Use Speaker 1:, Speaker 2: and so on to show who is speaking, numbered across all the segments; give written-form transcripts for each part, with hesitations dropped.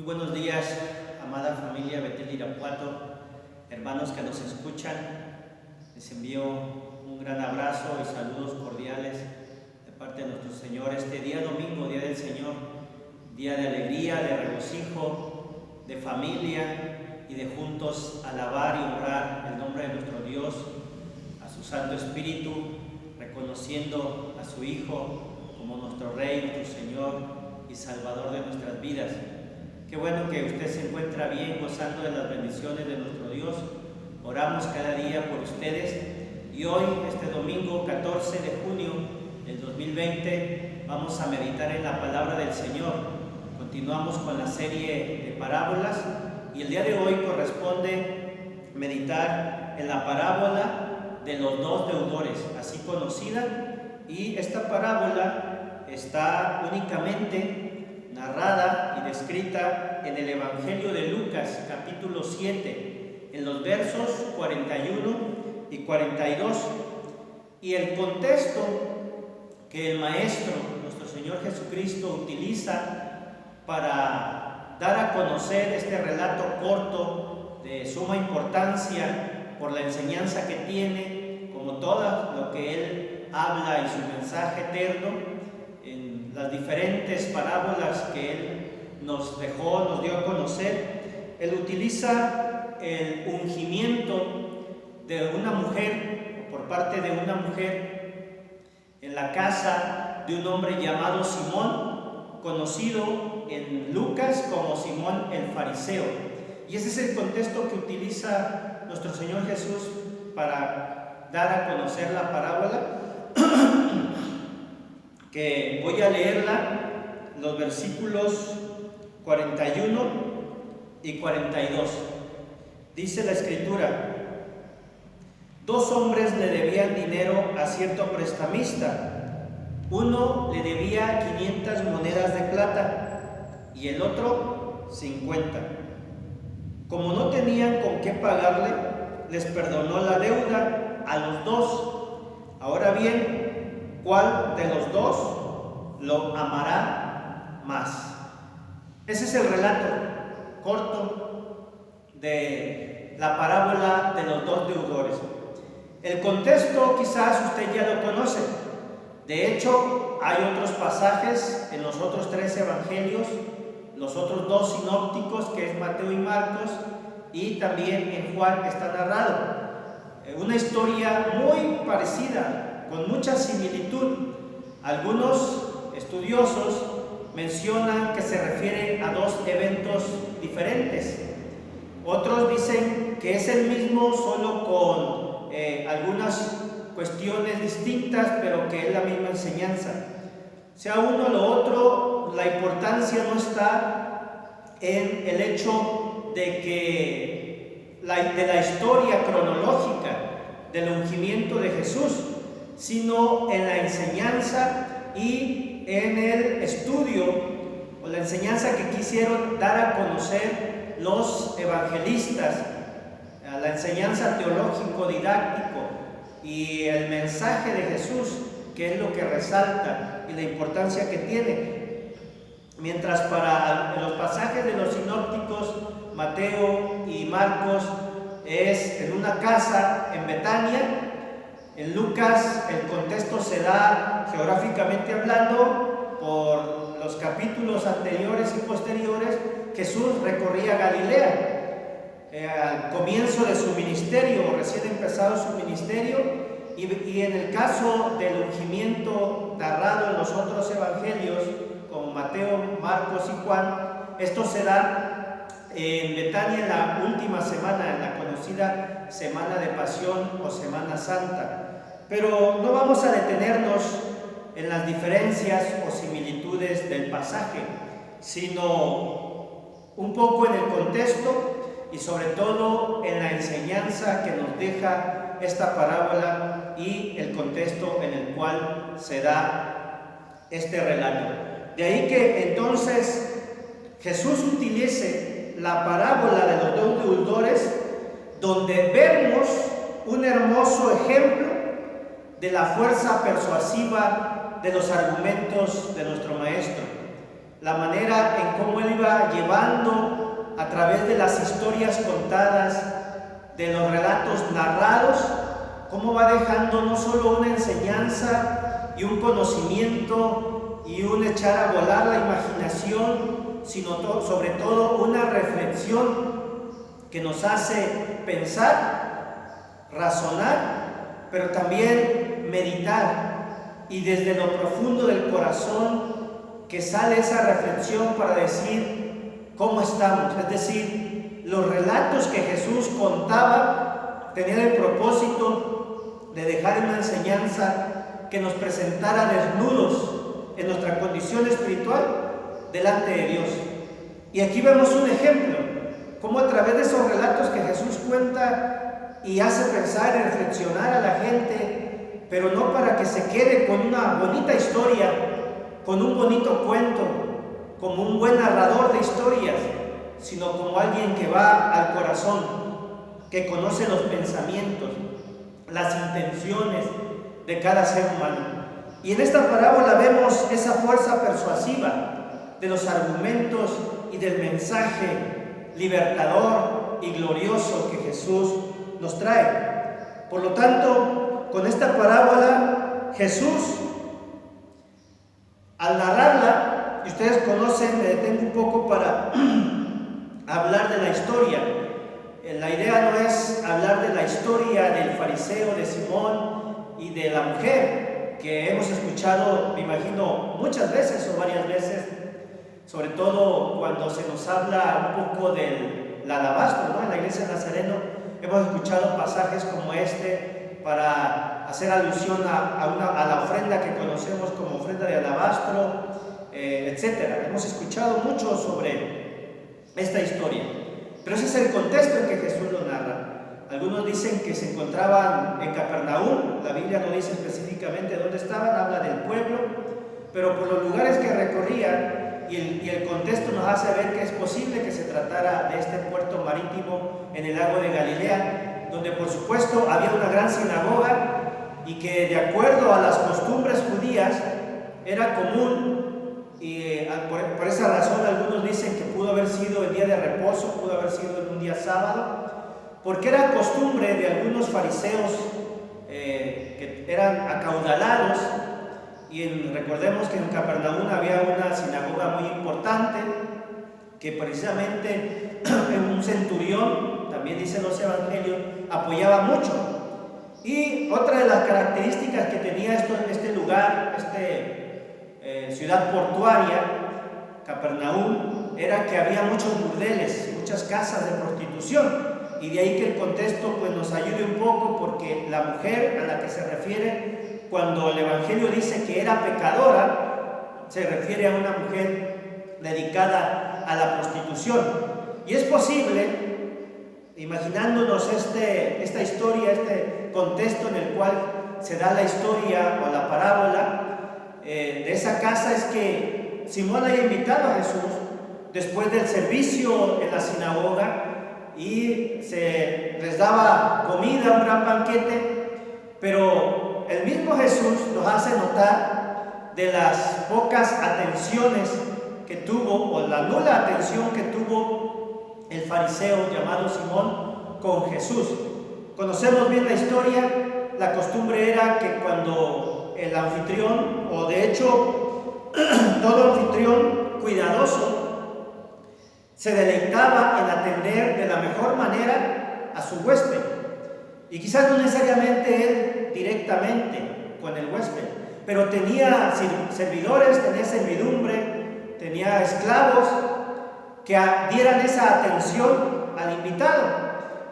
Speaker 1: Muy buenos días, amada familia Betel Irapuato, hermanos que nos escuchan. Les envío un gran abrazo y saludos cordiales de parte de nuestro Señor. Este día domingo, día del Señor, día de alegría, de regocijo, de familia y de juntos alabar y honrar el nombre de nuestro Dios, a su Santo Espíritu, reconociendo a su Hijo como nuestro Rey, nuestro Señor y Salvador de nuestras vidas. Qué bueno que usted se encuentra bien, gozando de las bendiciones de nuestro Dios. Oramos cada día por ustedes. Y hoy, este domingo 14 de junio del 2020, vamos a meditar en la palabra del Señor. Continuamos con la serie de parábolas y el día de hoy corresponde meditar en la parábola de los dos deudores, así conocida. Y esta parábola está únicamente narrada y descrita en el Evangelio de Lucas, capítulo 7, en los versos 41 y 42. Y el contexto que el Maestro, nuestro Señor Jesucristo, utiliza para dar a conocer este relato corto de suma importancia por la enseñanza que tiene, como todo lo que Él habla y su mensaje eterno, las diferentes parábolas que Él nos dejó, nos dio a conocer. Él utiliza el ungimiento de una mujer, por parte de una mujer, en la casa de un hombre llamado Simón, conocido en Lucas como Simón el Fariseo. Y ese es el contexto que utiliza nuestro Señor Jesús para dar a conocer la parábola, que voy a leerla, los versículos 41 y 42. Dice la Escritura: dos hombres le debían dinero a cierto prestamista. Uno le debía 500 monedas de plata y el otro 50. Como no tenían con qué pagarle, les perdonó la deuda a los dos. Ahora bien, ¿cuál de los dos lo amará más? Ese es el relato corto de la parábola de los dos deudores. El contexto quizás usted ya lo conoce. De hecho, hay otros pasajes en los otros tres evangelios, los otros dos sinópticos, que es Mateo y Marcos, y también en Juan está narrado. Una historia muy parecida, con mucha similitud. Algunos estudiosos mencionan que se refiere a dos eventos diferentes. Otros dicen que es el mismo, solo con algunas cuestiones distintas, pero que es la misma enseñanza. Sea uno o lo otro, la importancia no está en el hecho de que de la historia cronológica del ungimiento de Jesús, sino en la enseñanza y en el estudio o la enseñanza que quisieron dar a conocer los evangelistas, la enseñanza teológico-didáctico y el mensaje de Jesús, que es lo que resalta y la importancia que tiene. Mientras para los pasajes de los sinópticos, Mateo y Marcos, es en una casa en Betania. En Lucas el contexto se da geográficamente hablando por los capítulos anteriores y posteriores. Jesús recorría Galilea al comienzo de su ministerio, recién empezado su ministerio, y en el caso del ungimiento narrado en los otros evangelios, como Mateo, Marcos y Juan, esto se da en Betania en la última semana, en la conocida Semana de Pasión o Semana Santa. Pero no vamos a detenernos en las diferencias o similitudes del pasaje, sino un poco en el contexto y sobre todo en la enseñanza que nos deja esta parábola y el contexto en el cual se da este relato. De ahí que entonces Jesús utilice la parábola de los dos deudores, donde vemos un hermoso ejemplo de la fuerza persuasiva de los argumentos de nuestro Maestro. la manera en cómo él iba llevando a través de las historias contadas, de los relatos narrados, cómo va dejando no solo una enseñanza y un conocimiento y un echar a volar la imaginación, sino sobre todo una reflexión que nos hace pensar, razonar, pero también meditar, y desde lo profundo del corazón que sale esa reflexión para decir cómo estamos. Es decir, los relatos que Jesús contaba tenían el propósito de dejar una enseñanza que nos presentara desnudos en nuestra condición espiritual delante de Dios. Y aquí vemos un ejemplo, cómo a través de esos relatos que Jesús cuenta y hace pensar y reflexionar a la gente, pero no para que se quede con una bonita historia, con un bonito cuento, como un buen narrador de historias, sino como alguien que va al corazón, que conoce los pensamientos, las intenciones de cada ser humano. Y en esta parábola vemos esa fuerza persuasiva de los argumentos y del mensaje libertador y glorioso que Jesús nos trae. Por lo tanto, con esta parábola, Jesús, al narrarla, y ustedes conocen, me detengo un poco para hablar de la historia. La idea no es hablar de la historia del fariseo, de Simón y de la mujer, que hemos escuchado, me imagino, muchas veces o varias veces, sobre todo cuando se nos habla un poco del alabastro, ¿no? En la iglesia de Nazareno hemos escuchado pasajes como este para hacer alusión a la ofrenda que conocemos como ofrenda de alabastro, etc. Hemos escuchado mucho sobre esta historia, pero ese es el contexto en que Jesús lo narra. Algunos dicen que se encontraban en Capernaum, la Biblia no dice específicamente dónde estaban, habla del pueblo, pero por los lugares que recorrían y el contexto nos hace ver que es posible que se tratara de este puerto marítimo en el lago de Galilea, donde por supuesto había una gran sinagoga y que de acuerdo a las costumbres judías era común, y por esa razón algunos dicen que pudo haber sido el día de reposo, pudo haber sido en un día sábado, porque era costumbre de algunos fariseos que eran acaudalados. Y recordemos que en Capernaum había una sinagoga muy importante que precisamente un centurión, también dicen los evangelios, apoyaba mucho. Y otra de las características que tenía este lugar, ciudad portuaria, Capernaum, era que había muchos burdeles, muchas casas de prostitución. Y de ahí que el contexto pues, nos ayude un poco, porque la mujer a la que se refiere cuando el Evangelio dice que era pecadora, se refiere a una mujer dedicada a la prostitución. Y es posible, imaginándonos esta historia, este contexto en el cual se da la historia o la parábola de esa casa, es que Simón haya invitado a Jesús después del servicio en la sinagoga y se les daba comida, un gran banquete, pero el mismo Jesús nos hace notar de las pocas atenciones que tuvo, o la nula atención que tuvo el fariseo llamado Simón con Jesús. Conocemos bien la historia. La costumbre era que cuando el anfitrión, o de hecho todo anfitrión cuidadoso, se deleitaba en atender de la mejor manera a su huésped, y quizás no necesariamente él directamente con el huésped, pero tenía servidores, tenía servidumbre, tenía esclavos que dieran esa atención al invitado.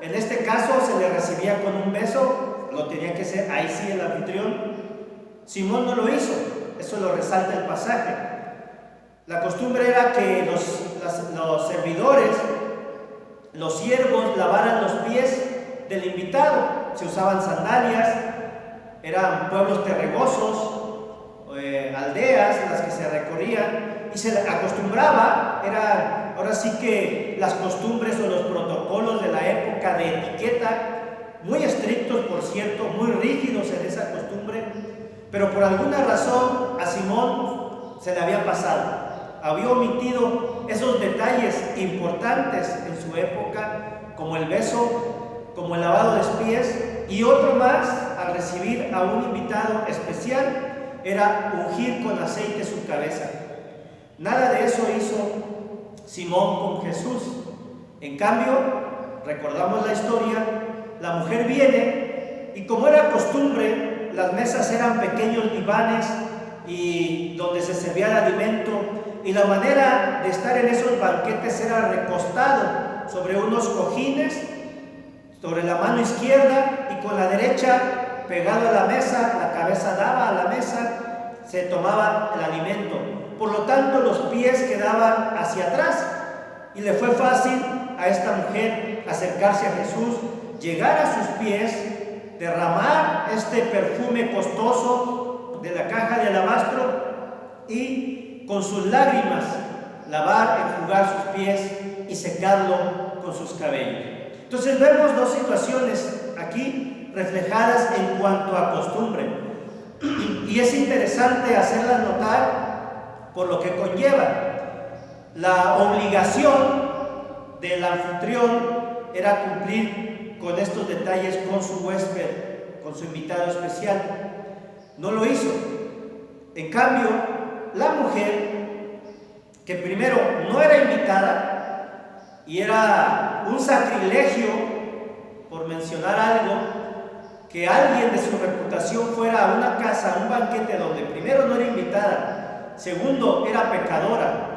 Speaker 1: En este caso se le recibía con un beso, lo tenía que ser ahí sí el anfitrión. Simón no lo hizo, eso lo resalta el pasaje. La costumbre era que los servidores, los siervos, lavaran los pies del invitado. Se usaban sandalias, eran pueblos terregosos, aldeas las que se recorrían, y se acostumbraba, eran ahora sí que las costumbres o los protocolos de la época de etiqueta, muy estrictos por cierto, muy rígidos en esa costumbre, pero por alguna razón a Simón se le había pasado. había omitido esos detalles importantes en su época, como el beso, como el lavado de pies, y otro más al recibir a un invitado especial era ungir con aceite su cabeza. Nada de eso hizo Simón con Jesús. En cambio, recordamos la historia, la mujer viene y, como era costumbre, las mesas eran pequeños divanes y donde se servía el alimento, y la manera de estar en esos banquetes era recostado sobre unos cojines, sobre la mano izquierda, y con la derecha pegado a la mesa, la cabeza daba a la mesa, se tomaba el alimento. Por lo tanto, los pies quedaban hacia atrás, y le fue fácil a esta mujer acercarse a Jesús, llegar a sus pies, derramar este perfume costoso de la caja de alabastro y con sus lágrimas lavar, enjugar sus pies y secarlo con sus cabellos. Entonces vemos dos situaciones aquí reflejadas en cuanto a costumbre, y es interesante hacerlas notar por lo que conlleva. La obligación del anfitrión era cumplir con estos detalles con su huésped, con su invitado especial. No lo hizo. En cambio, la mujer, que primero no era invitada, y era un sacrilegio, por mencionar algo, que alguien de su reputación fuera a una casa, a un banquete donde primero no era invitada, segundo era pecadora,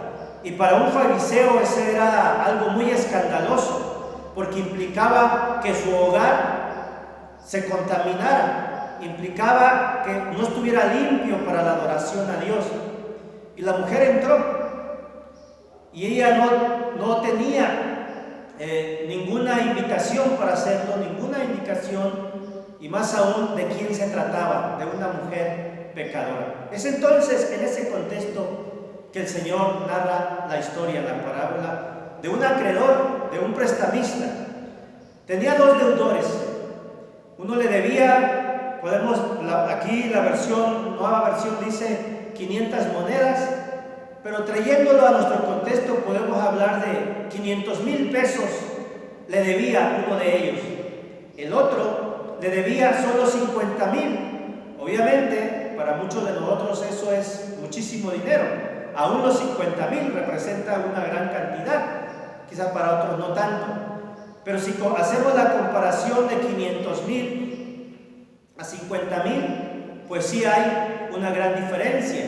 Speaker 1: y para un fariseo eso era algo muy escandaloso, porque implicaba que su hogar se contaminara, implicaba que no estuviera limpio para la adoración a Dios. Y la mujer entró, y ella no tenía ninguna invitación para hacerlo, ninguna indicación, y más aún de quién se trataba, de una mujer pecadora. Es entonces en ese contexto que el Señor narra la historia, la parábola de un acreedor, de un prestamista. Tenía dos deudores. Uno le debía, aquí la nueva versión dice 500 monedas, pero trayéndolo a nuestro contexto podemos hablar de 500,000 pesos le debía uno de ellos. El otro le debía solo 50,000. Obviamente, para muchos de nosotros eso es muchísimo dinero. Aún los 50,000 representan una gran cantidad, quizás para otros no tanto. Pero si hacemos la comparación de 500,000 a 50,000, pues sí hay una gran diferencia.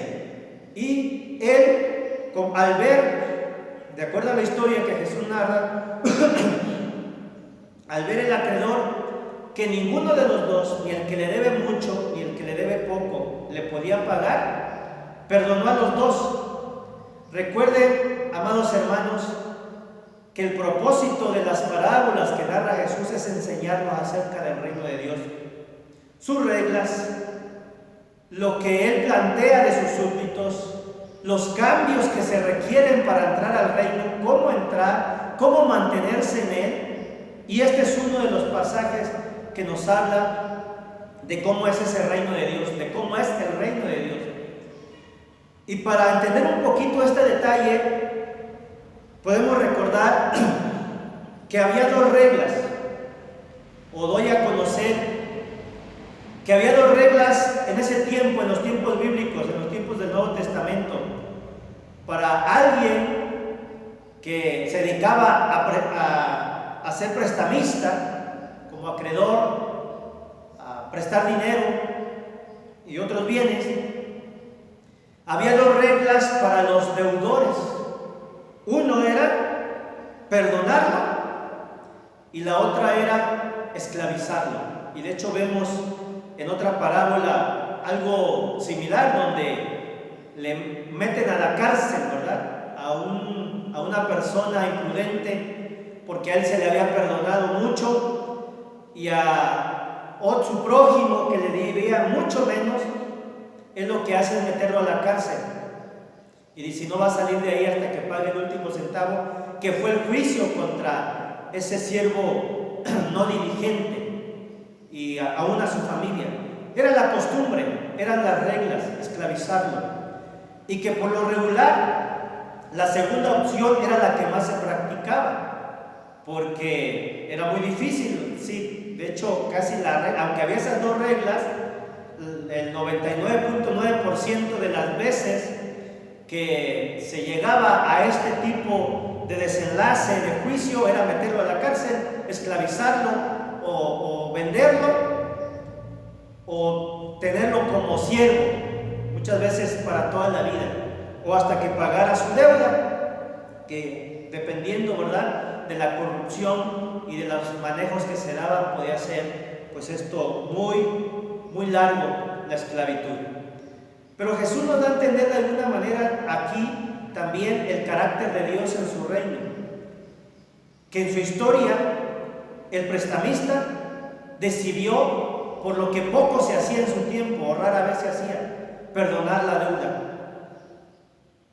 Speaker 1: Y él, al ver, de acuerdo a la historia que Jesús narra, al ver el acreedor que ninguno de los dos, ni el que le debe mucho ni el que le debe poco, le podía pagar, perdonó a los dos. Recuerden, amados hermanos, que el propósito de las parábolas que narra Jesús es enseñarnos acerca del reino de Dios, sus reglas, lo que Él plantea de sus súbditos, los cambios que se requieren para entrar al reino, cómo entrar, cómo mantenerse en Él. Y este es uno de los pasajes que nos habla de cómo es ese reino de Dios, de cómo es el reino de Dios. Y para entender un poquito este detalle, podemos recordar que había dos reglas, o doy a conocer que había dos reglas en ese tiempo, en los tiempos bíblicos, en los tiempos del Nuevo Testamento, para alguien que se dedicaba a ser prestamista, como acreedor, a prestar dinero y otros bienes. Había dos reglas para los deudores. Uno era perdonarlo y la otra era esclavizarlo. Y de hecho vemos en otra parábola algo similar, donde le meten a la cárcel, ¿verdad?, a una persona imprudente porque a él se le había perdonado mucho, y a su prójimo que le debía mucho menos, es lo que hace es meterlo a la cárcel. Y dice, si no va a salir de ahí hasta que pague el último centavo, que fue el juicio contra ese siervo no diligente y aún a su familia. Era la costumbre, eran las reglas, esclavizarlo. Y que por lo regular La segunda opción era la que más se practicaba, porque era muy difícil, sí, de hecho casi aunque había esas dos reglas, el 99.9% de las veces que se llegaba a este tipo de desenlace de juicio era meterlo a la cárcel, esclavizarlo o venderlo o tenerlo como siervo, muchas veces para toda la vida, o hasta que pagara su deuda, que dependiendo, ¿verdad?, de la corrupción y de los manejos que se daban, podía ser pues esto muy largo, la esclavitud. Pero Jesús nos da a entender de alguna manera aquí también el carácter de Dios en su reino, que en su historia el prestamista decidió, por lo que poco se hacía en su tiempo, o rara vez se hacía, perdonar la deuda,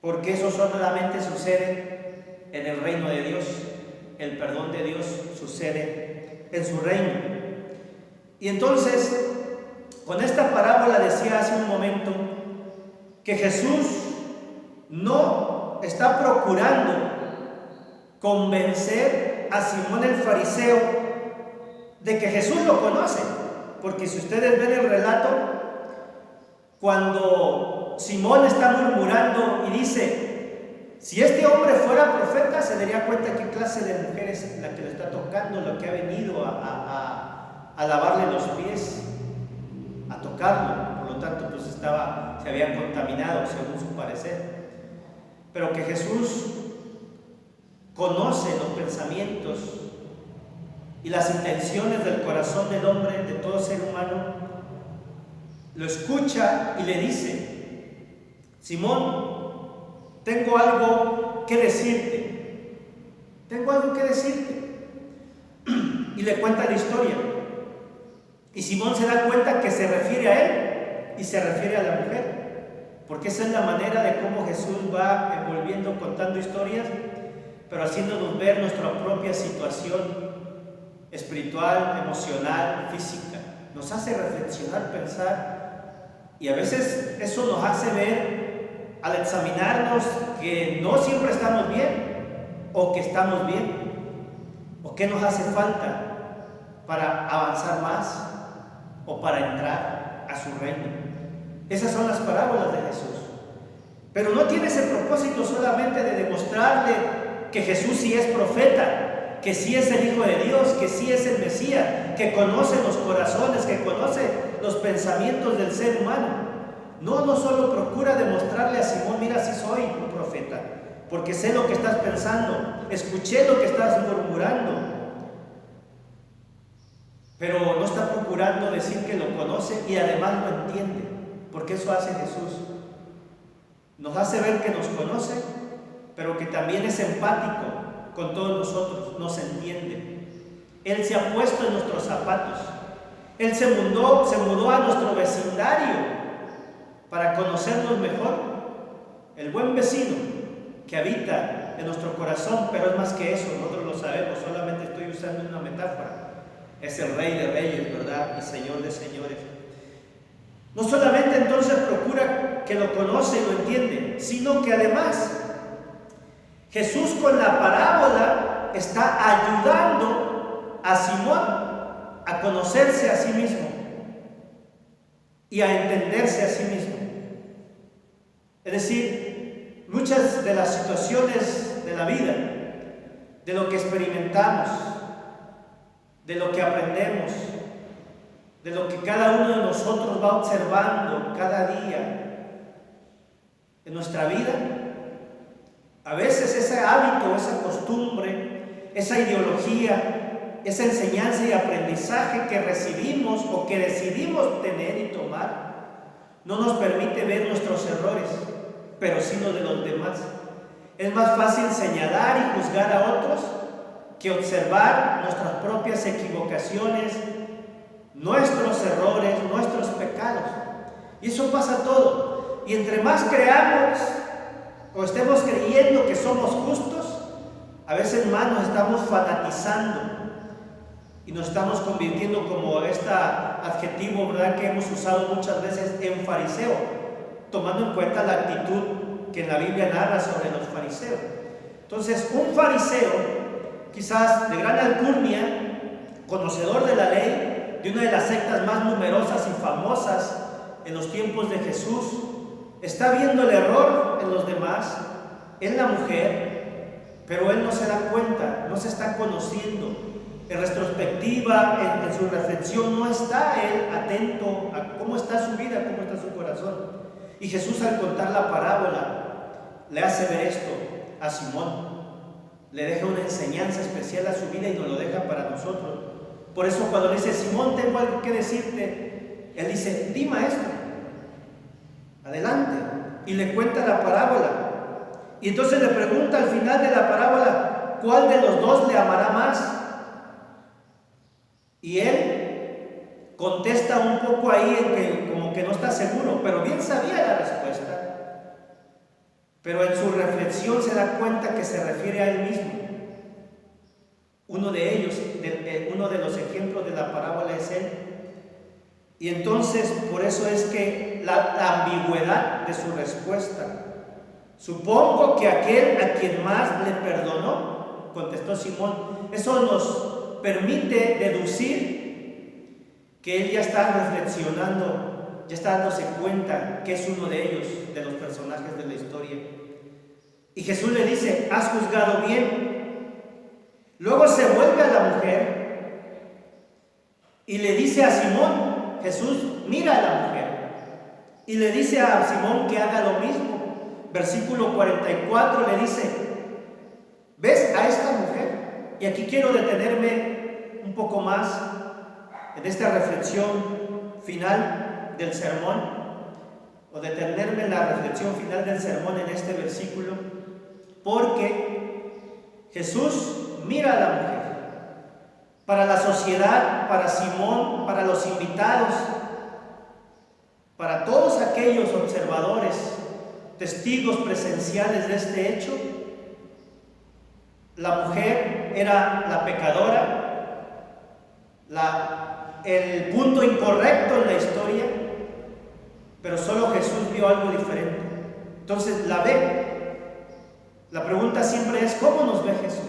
Speaker 1: porque eso solamente sucede en el reino de Dios. El perdón de Dios sucede en su reino. Y entonces, con esta parábola decía hace un momento que Jesús no está procurando convencer a Simón el fariseo de que Jesús lo conoce, porque si ustedes ven el relato, cuando Simón está murmurando y dice: si este hombre fuera profeta, se daría cuenta qué clase de mujer es la que le está tocando, la que ha venido a lavarle los pies, a tocarlo. Por lo tanto, pues se había contaminado según su parecer. Pero que Jesús conoce los pensamientos y las intenciones del corazón del hombre, de todo ser humano, lo escucha y le dice: Simón, tengo algo que decirte. Y le cuenta la historia. Y Simón se da cuenta que se refiere a él y se refiere a la mujer, porque esa es la manera de cómo Jesús va envolviendo, contando historias, pero haciéndonos ver nuestra propia situación espiritual, emocional, física. Nos hace reflexionar, pensar, y a veces eso nos hace ver, al examinarnos, que no siempre estamos bien, o que estamos bien, o qué nos hace falta para avanzar más, o para entrar a su reino. Esas son las parábolas de Jesús. Pero no tiene ese propósito solamente de demostrarle que Jesús sí es profeta, que sí es el Hijo de Dios, que sí es el Mesías, que conoce los corazones, que conoce los pensamientos del ser humano. No solo procura demostrarle a Simón: mira, sí soy un profeta, porque sé lo que estás pensando, escuché lo que estás murmurando. Pero no está procurando decir que lo conoce y además lo entiende, porque eso hace Jesús. Nos hace ver que nos conoce, pero que también es empático con todos nosotros, nos entiende. Él se ha puesto en nuestros zapatos. Él se mudó a nuestro vecindario para conocernos mejor. El buen vecino que habita en nuestro corazón, pero es más que eso, nosotros lo sabemos, solamente estoy usando una metáfora. Es el Rey de Reyes, ¿verdad? Y Señor de Señores. No solamente entonces procura que lo conoce y lo entiende, sino que además Jesús con la parábola está ayudando a Simón a conocerse a sí mismo y a entenderse a sí mismo. Es decir, muchas de las situaciones de la vida, de lo que experimentamos, de lo que aprendemos, de lo que cada uno de nosotros va observando cada día en nuestra vida, a veces ese hábito, esa costumbre, esa ideología, esa enseñanza y aprendizaje que recibimos o que decidimos tener y tomar, no nos permite ver nuestros errores, pero sí los de los demás. Es más fácil señalar y juzgar a otros que observar nuestras propias equivocaciones, nuestros errores, nuestros pecados. Y eso pasa todo. Y entre más creamos o estemos creyendo que somos justos, a veces más nos estamos fanatizando y nos estamos convirtiendo, como este adjetivo, ¿verdad?, que hemos usado muchas veces, en fariseo, tomando en cuenta la actitud que en la Biblia narra sobre los fariseos. Entonces, un fariseo, quizás de gran alcurnia, conocedor de la ley, de una de las sectas más numerosas y famosas en los tiempos de Jesús, está viendo el error en los demás, en la mujer, pero él no se da cuenta, no se está conociendo. En retrospectiva, en su reflexión, no está él atento a cómo está su vida, cómo está su corazón. Y Jesús, al contar la parábola, le hace ver esto a Simón. Le deja una enseñanza especial a su vida y nos lo deja para nosotros. Por eso cuando le dice: Simón, tengo algo que decirte, él dice: di, maestro, adelante. Y le cuenta la parábola. Y entonces le pregunta al final de la parábola: ¿cuál de los dos le amará más? Y él contesta un poco ahí en que como que no está seguro, pero bien sabía la respuesta. Pero en su reflexión se da cuenta que se refiere a él mismo. Uno de ellos, uno de los ejemplos de la parábola es él. Y entonces por eso es que la ambigüedad de su respuesta. Supongo que aquel a quien más le perdonó, contestó Simón. Eso nos permite deducir que él ya está reflexionando, ya está dándose cuenta que es uno de ellos, de los personajes de la historia. Y Jesús le dice: has juzgado bien. Luego se vuelve a la mujer y le dice a Simón, Jesús mira a la mujer y le dice a Simón que haga lo mismo. Versículo 44 le dice: ¿ves a esta mujer? Y aquí quiero detenerme un poco más en esta reflexión final del sermón, o detenerme en la reflexión final del sermón en este versículo, porque Jesús mira a la mujer. Para la sociedad, para Simón, para los invitados, para todos aquellos observadores, testigos presenciales de este hecho, la mujer era la pecadora, el punto incorrecto en la historia, pero solo Jesús vio algo diferente. Entonces la ve. La pregunta siempre es: ¿cómo nos ve Jesús?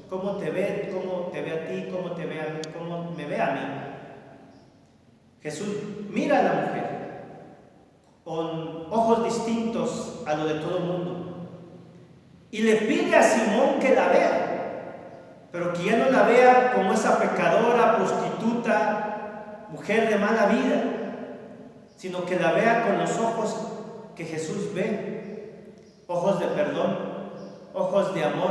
Speaker 1: ¿Cómo te ve? ¿Cómo te ve a ti? ¿Cómo te ve a mí? ¿Cómo me ve a mí? Jesús mira a la mujer con ojos distintos a lo de todo el mundo y le pide a Simón que la vea, pero que ya no la vea como esa pecadora, prostituta, mujer de mala vida, sino que la vea con los ojos que Jesús ve, ojos de perdón, ojos de amor,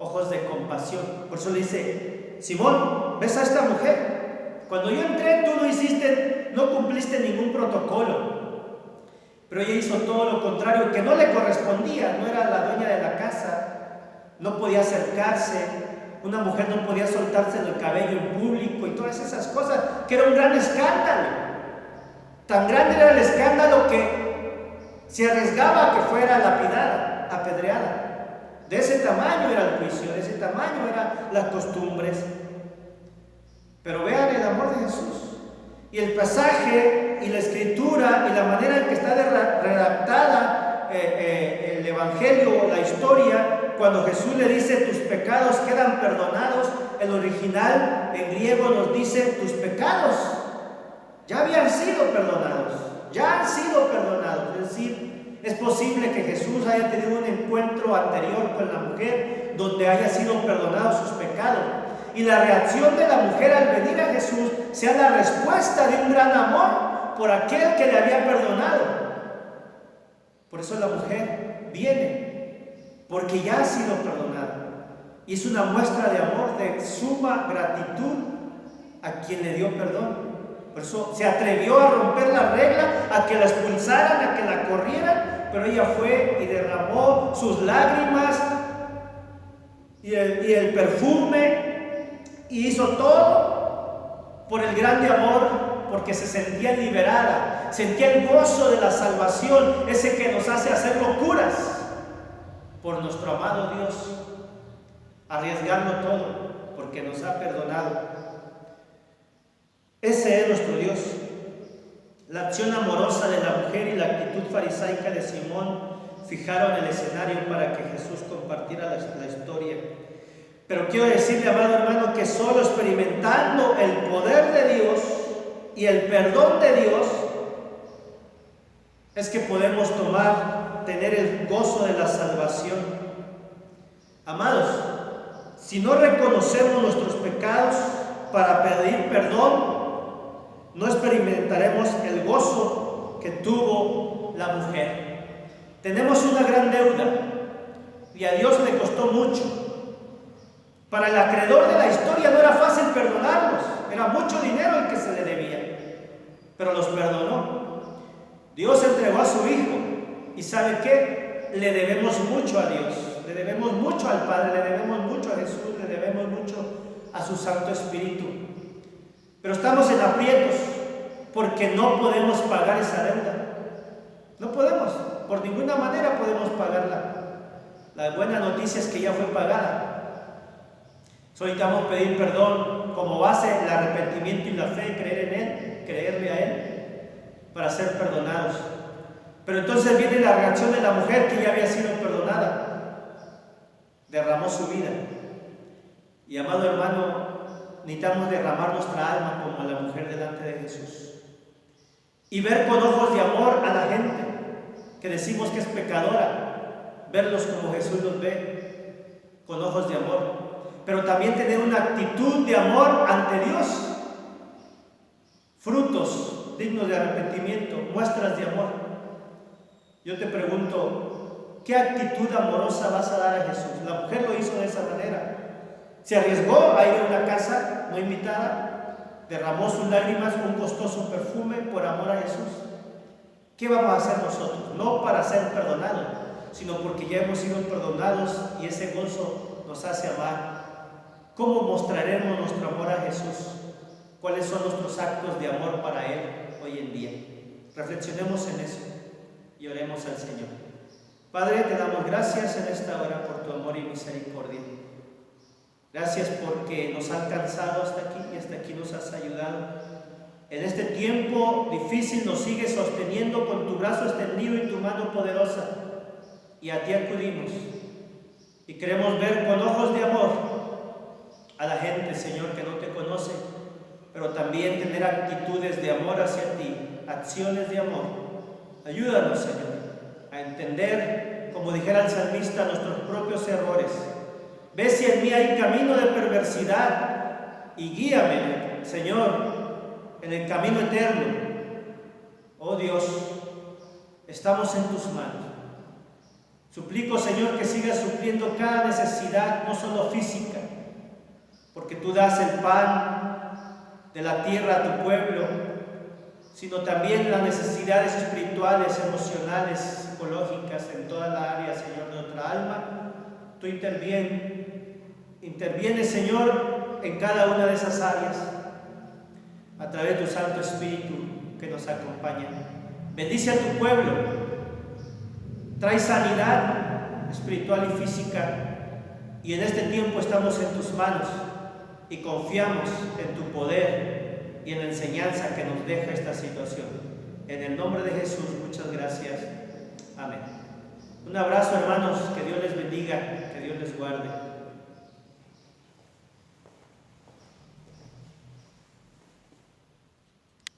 Speaker 1: ojos de compasión. Por eso le dice: Simón, ¿ves a esta mujer? Cuando yo entré, tú no cumpliste ningún protocolo, pero ella hizo todo lo contrario, que no le correspondía. No era la dueña de la casa, no podía acercarse, una mujer no podía soltarse el cabello en público y todas esas cosas, que era un gran escándalo. Tan grande era el escándalo que se arriesgaba a que fuera lapidada, apedreada. De ese tamaño era el juicio, de ese tamaño eran las costumbres. Pero vean el amor de Jesús. Y el pasaje y la escritura y la manera en que está redactada el evangelio o la historia, cuando Jesús le dice: tus pecados quedan perdonados, el original en griego nos dice: tus pecados ya habían sido perdonados, ya han sido perdonados. Es decir, es posible que Jesús haya tenido un encuentro anterior con la mujer donde haya sido perdonados sus pecados. Y la reacción de la mujer al venir a Jesús sea la respuesta de un gran amor por aquel que le había perdonado. Por eso la mujer viene, porque ya ha sido perdonada. Y es una muestra de amor, de suma gratitud a quien le dio perdón. Por eso se atrevió a romper la regla, a que la expulsaran, a que la corrieran, pero ella fue y derramó sus lágrimas y el perfume, y hizo todo por el grande amor, porque se sentía liberada, sentía el gozo de la salvación, ese que nos hace hacer locuras por nuestro amado Dios, arriesgarlo todo porque nos ha perdonado. Ese es nuestro Dios. La acción amorosa de la mujer y la actitud farisaica de Simón fijaron el escenario para que Jesús compartiera la historia. Pero quiero decirle, amado hermano, que solo experimentando el poder de Dios y el perdón de Dios es que podemos tener el gozo de la salvación. Amados, si no reconocemos nuestros pecados para pedir perdón, no experimentaremos el gozo que tuvo la mujer. Tenemos una gran deuda y a Dios le costó mucho. Para el acreedor de la historia no era fácil perdonarlos, era mucho dinero el que se le debía, pero los perdonó. Dios entregó a su Hijo y ¿sabe qué? Le debemos mucho a Dios, le debemos mucho al Padre, le debemos mucho a Jesús, le debemos mucho a su Santo Espíritu. Pero estamos en aprietos porque no podemos pagar esa deuda. No podemos, por ninguna manera podemos pagarla. La buena noticia es que ya fue pagada. Necesitamos pedir perdón como base el arrepentimiento y la fe, creer en Él, creerle a Él, para ser perdonados. Pero entonces viene la reacción de la mujer que ya había sido perdonada. Derramó su vida. Y amado hermano, necesitamos derramar nuestra alma como la mujer delante de Jesús. Y ver con ojos de amor a la gente que decimos que es pecadora. Verlos como Jesús los ve, con ojos de amor. Pero también tener una actitud de amor ante Dios. Frutos dignos de arrepentimiento, muestras de amor. Yo te pregunto, ¿qué actitud amorosa vas a dar a Jesús? La mujer lo hizo de esa manera. Se arriesgó a ir a una casa no invitada, derramó sus lágrimas, un costoso perfume por amor a Jesús. ¿Qué vamos a hacer nosotros? No para ser perdonados, sino porque ya hemos sido perdonados y ese gozo nos hace amar. ¿Cómo mostraremos nuestro amor a Jesús? ¿Cuáles son nuestros actos de amor para Él hoy en día? Reflexionemos en eso y oremos al Señor. Padre, te damos gracias en esta hora por tu amor y misericordia. Gracias porque nos has alcanzado hasta aquí y hasta aquí nos has ayudado. En este tiempo difícil nos sigues sosteniendo con tu brazo extendido y tu mano poderosa. Y a ti acudimos. Y queremos ver con ojos de amor a la gente, Señor, que no te conoce, pero también tener actitudes de amor hacia ti, acciones de amor. Ayúdanos, Señor, a entender, como dijera el salmista, nuestros propios errores. Ve si en mí hay camino de perversidad y guíame, Señor, en el camino eterno. Oh Dios, estamos en tus manos. Suplico, Señor, que sigas supliendo cada necesidad, no solo física, porque tú das el pan de la tierra a tu pueblo, sino también las necesidades espirituales, emocionales, psicológicas, en toda la área, Señor, de nuestra alma. Tú interviene, Señor, en cada una de esas áreas, a través de tu Santo Espíritu que nos acompaña. Bendice a tu pueblo, trae sanidad espiritual y física, y en este tiempo estamos en tus manos y confiamos en tu poder y en la enseñanza que nos deja esta situación. En el nombre de Jesús, muchas gracias. Amén. Un abrazo, hermanos, que Dios les bendiga, que Dios les guarde.